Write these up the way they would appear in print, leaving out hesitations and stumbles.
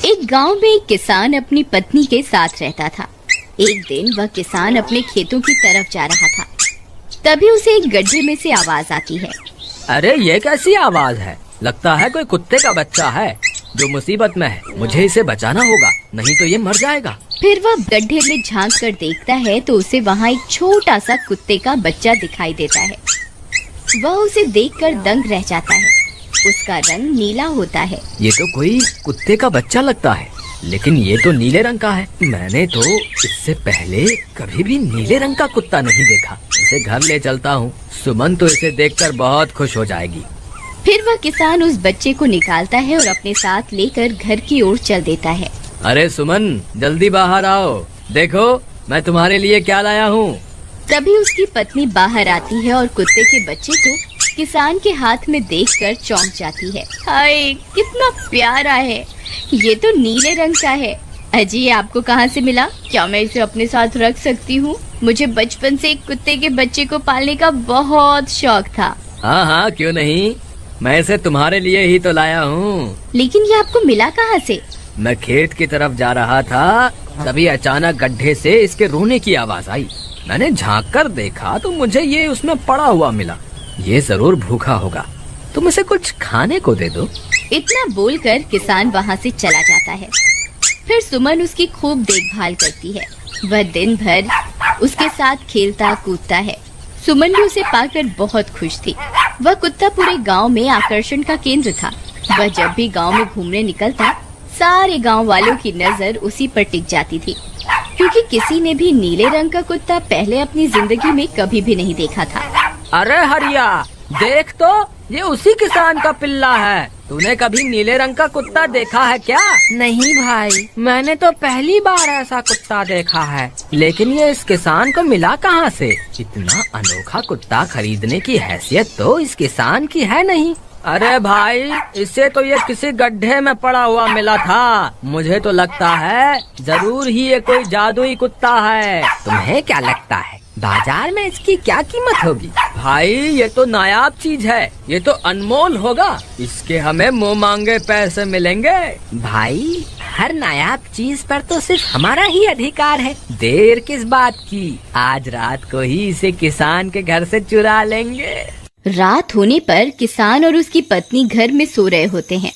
एक गांव में एक किसान अपनी पत्नी के साथ रहता था। एक दिन वह किसान अपने खेतों की तरफ जा रहा था। तभी उसे एक गड्ढे में से आवाज आती है। अरे ये कैसी आवाज है? लगता है कोई कुत्ते का बच्चा है जो मुसीबत में है। मुझे इसे बचाना होगा, नहीं तो ये मर जाएगा। फिर वह गड्ढे में झांक कर देखता है तो उसे वहाँ एक छोटा सा कुत्ते का बच्चा दिखाई देता है। वह उसे देखकर दंग रह जाता है। उसका रंग नीला होता है। ये तो कोई कुत्ते का बच्चा लगता है, लेकिन ये तो नीले रंग का है। मैंने तो इससे पहले कभी भी नीले रंग का कुत्ता नहीं देखा। इसे घर ले चलता हूँ। सुमन तो इसे देखकर बहुत खुश हो जाएगी। फिर वह किसान उस बच्चे को निकालता है और अपने साथ लेकर घर की ओर चल देता है। अरे सुमन, जल्दी बाहर आओ, देखो मैं तुम्हारे लिए क्या लाया हूँ। तभी उसकी पत्नी बाहर आती है और कुत्ते के बच्चे को किसान के हाथ में देखकर चौंक जाती है। हाय, कितना प्यारा है! ये तो नीले रंग का है। अजी, ये आपको कहाँ से मिला? क्या मैं इसे अपने साथ रख सकती हूँ? मुझे बचपन से एक कुत्ते के बच्चे को पालने का बहुत शौक था। हाँ हाँ, क्यों नहीं, मैं इसे तुम्हारे लिए ही तो लाया हूँ। लेकिन ये आपको मिला कहाँ से? मैं खेत की तरफ जा रहा था, तभी अचानक गड्ढे से इसके रोने की आवाज आई। मैंने झांक कर देखा तो मुझे ये उसमें पड़ा हुआ मिला। ये जरूर भूखा होगा, तुम इसे कुछ खाने को दे दो। इतना बोलकर किसान वहाँ से चला जाता है। फिर सुमन उसकी खूब देखभाल करती है। वह दिन भर उसके साथ खेलता कूदता है। सुमन भी उसे पाकर बहुत खुश थी। वह कुत्ता पूरे गांव में आकर्षण का केंद्र था। वह जब भी गांव में घूमने निकलता, सारे गांव वालों की नजर उसी पर टिक जाती थी, क्योंकि किसी ने भी नीले रंग का कुत्ता पहले अपनी जिंदगी में कभी भी नहीं देखा था। अरे हरिया, देख तो, ये उसी किसान का पिल्ला है। तूने कभी नीले रंग का कुत्ता देखा है क्या? नहीं भाई, मैंने तो पहली बार ऐसा कुत्ता देखा है। लेकिन ये इस किसान को मिला कहाँ से? इतना अनोखा कुत्ता खरीदने की हैसियत तो इस किसान की है नहीं। अरे भाई, इसे तो ये किसी गड्ढे में पड़ा हुआ मिला था। मुझे तो लगता है जरूर ही ये कोई जादुई कुत्ता है। तुम्हें क्या लगता है बाजार में इसकी क्या कीमत होगी? भाई, ये तो नायाब चीज है, ये तो अनमोल होगा। इसके हमें मुंह मांगे पैसे मिलेंगे। भाई, हर नायाब चीज पर तो सिर्फ हमारा ही अधिकार है। देर किस बात की, आज रात को ही इसे किसान के घर से चुरा लेंगे। रात होने पर किसान और उसकी पत्नी घर में सो रहे होते हैं।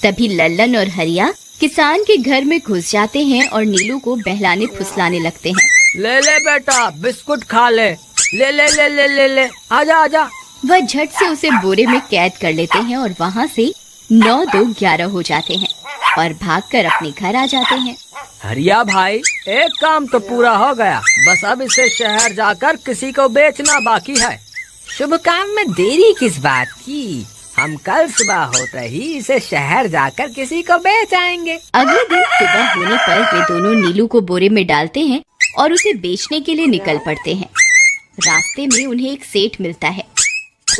तभी लल्लन और हरिया किसान के घर में घुस जाते हैं और नीलू को बहलाने फुसलाने लगते हैं। ले ले बेटा, बिस्कुट खा ले। ले ले ले ले ले ले, आजा आजा। वह झट से उसे बोरे में कैद कर लेते हैं और वहाँ से 9-2-11 हो जाते हैं और भागकर अपने घर आ जाते हैं। हरिया भाई, एक काम तो पूरा हो गया, बस अब इसे शहर जाकर किसी को बेचना बाकी है। शुभ काम में देरी किस बात की? हम कल सुबह होते ही इसे शहर जाकर किसी को बेच आएंगे। अगले दिन सुबह होने पर वे दोनों नीलू को बोरे में डालते हैं और उसे बेचने के लिए निकल पड़ते हैं। रास्ते में उन्हें एक सेठ मिलता है।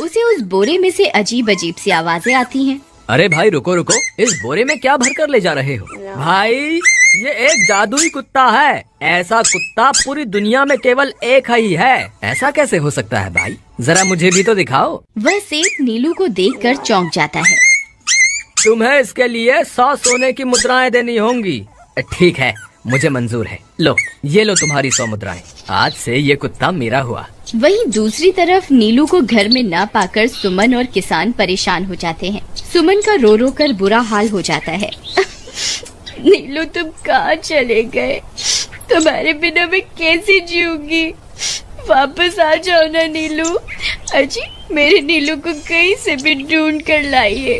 उसे उस बोरे में से अजीब अजीब सी आवाजें आती हैं। अरे भाई, रुको रुको, इस बोरे में क्या भर कर ले जा रहे हो? भाई, ये एक जादुई कुत्ता है। ऐसा कुत्ता पूरी दुनिया में केवल एक ही है। ऐसा कैसे हो सकता है भाई? जरा मुझे भी तो दिखाओ। वह सेठ नीलू को देखकर चौंक जाता है। तुम्हें इसके लिए 100 सोने की मुद्राएं देनी होंगी। ठीक है, मुझे मंजूर है। लो, ये लो तुम्हारी 100 मुद्राएं। आज से ये कुत्ता मेरा हुआ। वहीं दूसरी तरफ नीलू को घर में न पाकर सुमन और किसान परेशान हो जाते हैं। सुमन का रो रो कर बुरा हाल हो जाता है। नीलू, तुम कहाँ चले गए? तुम्हारे बिना मैं कैसे जीऊंगी? वापस आ जाओ ना नीलू। अजी, मेरे नीलू को कहीं से भी ढूंढ कर लाइए।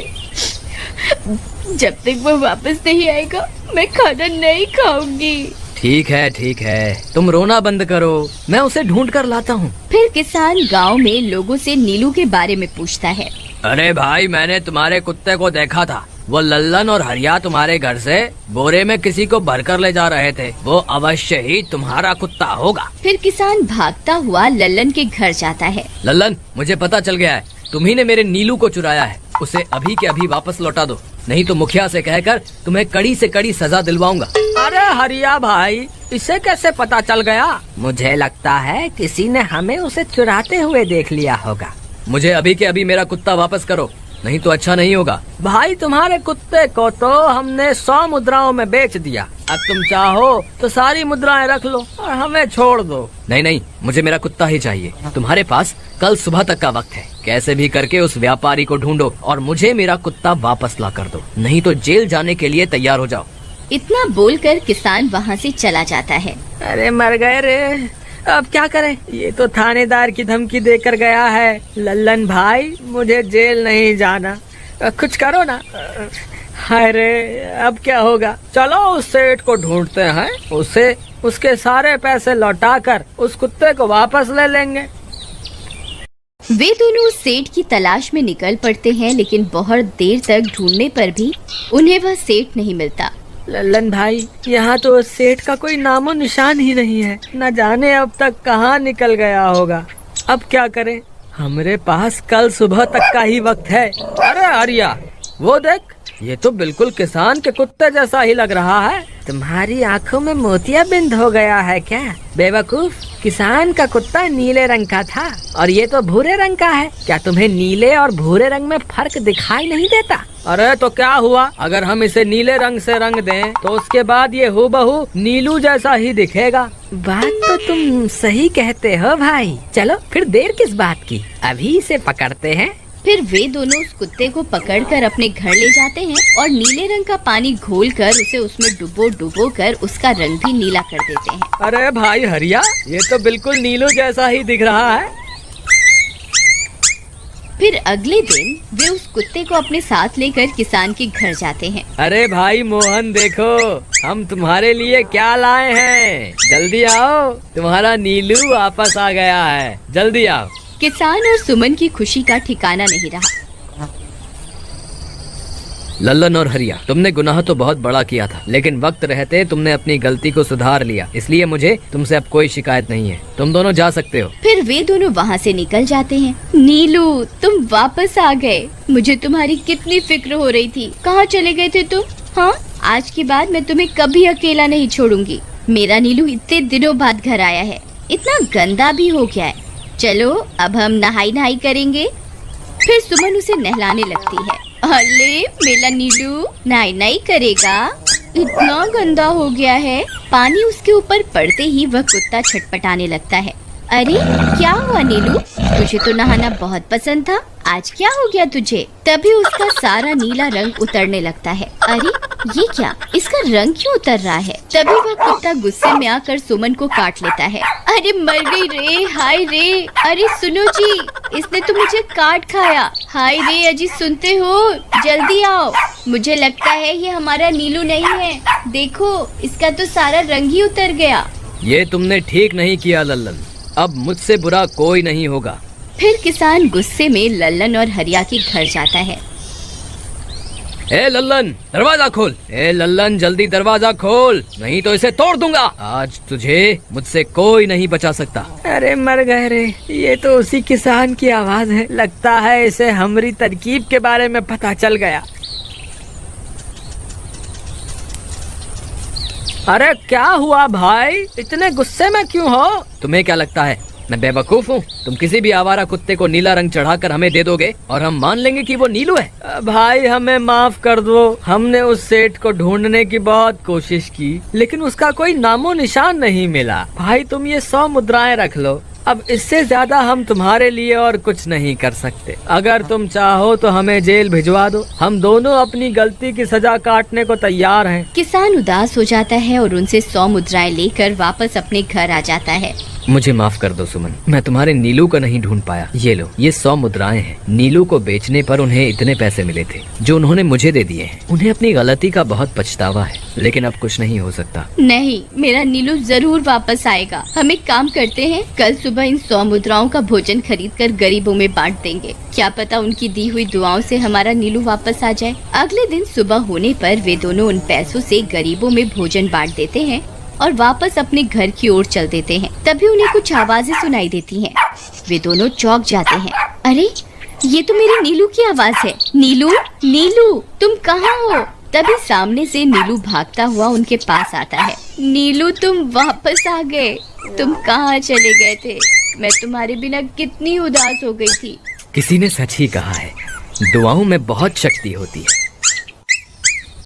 जब तक वो वापस नहीं आएगा मैं खाना नहीं खाऊंगी। ठीक है, तुम रोना बंद करो, मैं उसे ढूंढ कर लाता हूँ। फिर किसान गांव में लोगों से नीलू के बारे में पूछता है। अरे भाई, मैंने तुम्हारे कुत्ते को देखा था। वो लल्लन और हरिया तुम्हारे घर से बोरे में किसी को भरकर ले जा रहे थे। वो अवश्य ही तुम्हारा कुत्ता होगा। फिर किसान भागता हुआ लल्लन के घर जाता है। लल्लन, मुझे पता चल गया है, तुम्ही ने मेरे नीलू को चुराया है। उसे अभी के अभी वापस लौटा दो, नहीं तो मुखिया से कहकर तुम्हें कड़ी से कड़ी सजा दिलवाऊंगा। अरे हरिया भाई, इसे कैसे पता चल गया? मुझे लगता है किसी ने हमें उसे चुराते हुए देख लिया होगा। मुझे अभी के अभी मेरा कुत्ता वापस करो, नहीं तो अच्छा नहीं होगा। भाई तुम्हारे कुत्ते को तो हमने 100 मुद्राओं में बेच दिया, अब तुम चाहो तो सारी मुद्राएं रख लो और हमें छोड़ दो। नहीं नहीं, मुझे मेरा कुत्ता ही चाहिए। तुम्हारे पास कल सुबह तक का वक्त है, कैसे भी करके उस व्यापारी को ढूंढो और मुझे मेरा कुत्ता वापस ला कर दो, नहीं तो जेल जाने के लिए तैयार हो जाओ। इतना बोलकर किसान वहाँ से चला जाता है। अरे मर गए रे, अब क्या करें, ये तो थानेदार की धमकी देकर गया है। लल्लन भाई, मुझे जेल नहीं जाना, कुछ करो ना। हाय रे, अब क्या होगा। चलो उस सेठ को ढूंढते हैं, उसे उसके सारे पैसे लौटाकर उस कुत्ते को वापस ले लेंगे। वे दोनों उस सेठ की तलाश में निकल पड़ते हैं, लेकिन बहुत देर तक ढूंढने पर भी उन्हें वह सेठ नहीं मिलता। लल्लन भाई, यहाँ तो उस सेठ का कोई नामो निशान ही नहीं है, न जाने अब तक कहाँ निकल गया होगा। अब क्या करें, हमारे पास कल सुबह तक का ही वक्त है। अरे आर्या, वो देख, ये तो बिल्कुल किसान के कुत्ते जैसा ही लग रहा है। तुम्हारी आंखों में मोतियाबिंद हो गया है क्या बेवकूफ? किसान का कुत्ता नीले रंग का था और ये तो भूरे रंग का है। क्या तुम्हें नीले और भूरे रंग में फर्क दिखाई नहीं देता? अरे तो क्या हुआ, अगर हम इसे नीले रंग से रंग दें तो उसके बाद ये हूबहू नीलू जैसा ही दिखेगा। बात तो तुम सही कहते हो भाई, चलो फिर देर किस बात की, अभी इसे पकड़ते हैं। फिर वे दोनों उस कुत्ते को पकड़कर अपने घर ले जाते हैं और नीले रंग का पानी घोलकर उसे उसमें डुबो कर उसका रंग भी नीला कर देते हैं। अरे भाई हरिया, ये तो बिल्कुल नीलू जैसा ही दिख रहा है। फिर अगले दिन वे उस कुत्ते को अपने साथ लेकर किसान के घर जाते हैं। अरे भाई मोहन, देखो हम तुम्हारे लिए क्या लाए हैं, जल्दी आओ, तुम्हारा नीलू वापस आ गया है, जल्दी आओ। किसान और सुमन की खुशी का ठिकाना नहीं रहा। लल्लन और हरिया, तुमने गुनाह तो बहुत बड़ा किया था, लेकिन वक्त रहते तुमने अपनी गलती को सुधार लिया, इसलिए मुझे तुमसे अब कोई शिकायत नहीं है, तुम दोनों जा सकते हो। फिर वे दोनों वहाँ से निकल जाते हैं। नीलू, तुम वापस आ गए, मुझे तुम्हारी कितनी फिक्र हो रही थी, कहाँ चले गए थे तुम? हाँ, आज के बाद मैं तुम्हें कभी अकेला नहीं छोड़ूंगी। मेरा नीलू इतने दिनों बाद घर आया है, इतना गंदा भी हो गया है। चलो अब हम नहाई करेंगे। फिर सुमन उसे नहलाने लगती है। अरे मेरा नीलू नहाई करेगा, इतना गंदा हो गया है। पानी उसके ऊपर पड़ते ही वह कुत्ता छटपटाने लगता है। अरे क्या हुआ नीलू, तुझे तो नहाना बहुत पसंद था, आज क्या हो गया तुझे? तभी उसका सारा नीला रंग उतरने लगता है। अरे ये क्या, इसका रंग क्यों उतर रहा है? तभी वह कुत्ता गुस्से में आकर सुमन को काट लेता है। अरे मर गई रे, हाय रे। अरे सुनो जी, इसने तो मुझे काट खाया। हाय रे अजी, सुनते हो? जल्दी आओ, मुझे लगता है ये हमारा नीलू नहीं है। देखो, इसका तो सारा रंग ही उतर गया। ये तुमने ठीक नहीं किया लल्लन, अब मुझसे बुरा कोई नहीं होगा। फिर किसान गुस्से में लल्लन और हरिया के घर जाता है। ए लल्लन, दरवाजा खोल। ए लल्लन, जल्दी दरवाजा खोल, नहीं तो इसे तोड़ दूंगा। आज तुझे मुझसे कोई नहीं बचा सकता। अरे मर गए रे, ये तो उसी किसान की आवाज है, लगता है इसे हमारी तरकीब के बारे में पता चल गया। अरे क्या हुआ भाई, इतने गुस्से में क्यों हो? तुम्हें क्या लगता है मैं बेवकूफ हूँ? तुम किसी भी आवारा कुत्ते को नीला रंग चढ़ाकर हमें दे दोगे और हम मान लेंगे कि वो नीलू है? भाई हमें माफ कर दो, हमने उस सेठ को ढूंढने की बहुत कोशिश की, लेकिन उसका कोई नामो निशान नहीं मिला। भाई तुम ये 100 मुद्राएं रख लो, अब इससे ज्यादा हम तुम्हारे लिए और कुछ नहीं कर सकते। अगर तुम चाहो तो हमें जेल भिजवा दो, हम दोनों अपनी गलती की सजा काटने को तैयार हैं। किसान उदास हो जाता है और उनसे 100 मुद्राएं लेकर वापस अपने घर आ जाता है। मुझे माफ कर दो सुमन, मैं तुम्हारे नीलू को नहीं ढूंढ पाया। ये लो, ये 100 मुद्राएं हैं। नीलू को बेचने पर उन्हें इतने पैसे मिले थे जो उन्होंने मुझे दे दिए हैं। उन्हें अपनी गलती का बहुत पछतावा है, लेकिन अब कुछ नहीं हो सकता। नहीं, मेरा नीलू जरूर वापस आएगा। हम एक काम करते हैं, कल सुबह इन 100 मुद्राओं का भोजन खरीदकर गरीबों में बांट देंगे। क्या पता उनकी दी हुई दुआओं से हमारा नीलू वापस आ जाए। अगले दिन सुबह होने पर वे दोनों उन पैसों से गरीबों में भोजन बांट देते हैं और वापस अपने घर की ओर चल देते हैं। तभी उन्हें कुछ आवाजें सुनाई देती हैं। वे दोनों चौंक जाते हैं। अरे ये तो मेरे नीलू की आवाज है। नीलू, नीलू तुम कहाँ हो? तभी सामने से नीलू भागता हुआ उनके पास आता है। नीलू तुम वापस आ गए, तुम कहाँ चले गए थे? मैं तुम्हारे बिना कितनी उदास हो गई थी। किसी ने सच ही कहा है, दुआओं में बहुत शक्ति होती है।